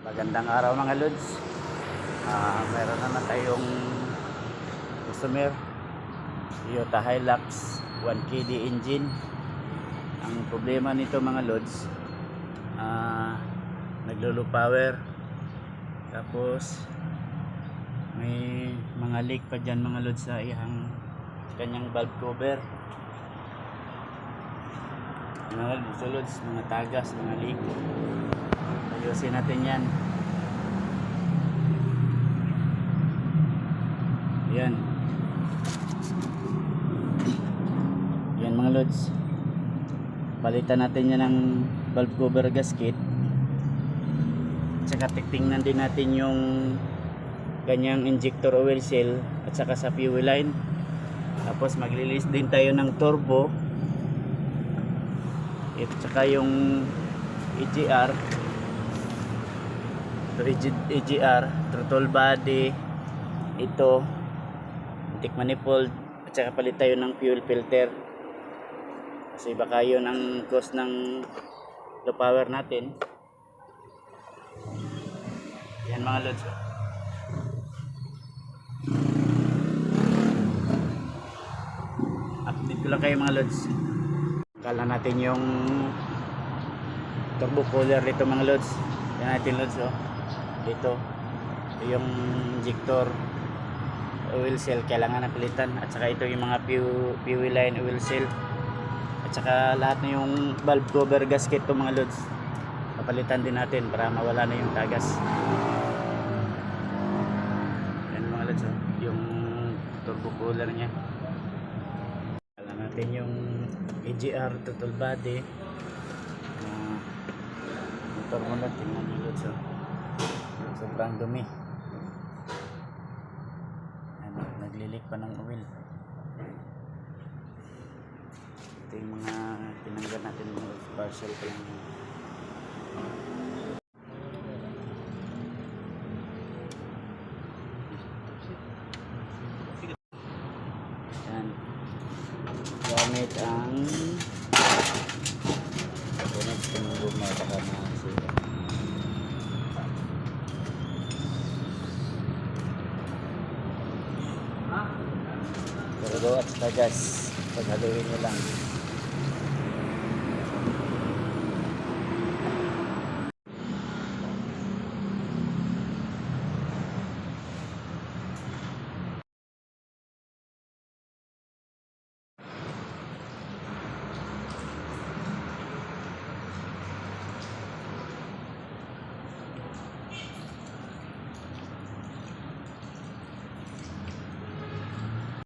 Magandang araw mga lods. Meron na tayong customer, Toyota Hilux 1KD engine. Ang problema nito mga lods, naglo-low power, tapos may mga leak pa dyan mga lods sa kanyang valve cover. Mga lods, mga tagas, mga leak. Ayusin natin yan. Yan. Yan mga lods. Palitan natin yan ng valve cover gasket. Tsaka titingnan din natin yung kanyang injector oil seal at saka sa fuel line. Tapos maglilis din tayo ng turbo. At saka yung EGR. EGR, throttle body, ito, antique manifold, at saka palit tayo ng fuel filter. Kasi baka yun ang cause ng low power natin. Yan mga lods. Update ko lang kayo mga lods. Kala natin yung turbo cooler dito mga lods. Yan natin lods oh. Dito yung injector oil seal kailangan napilitan, at saka ito yung mga fuel line oil seal, at saka lahat na yung valve cover gasket to mga lods, papalitan din natin para mawala na yung tagas. Yan mga lods oh, yung turbo cooler nya. Kailangan natin yung EGR throttle body, motor mo na, tingnan nyo lods oh. Sobrang dumi. Ano, naglilik pa ng oil. Ito yung mga tinanggal natin mga partial pa lang. Yan. Gamit ang bonnet ng guma baka masira. Pero at tagas, paghaluin nyo lang.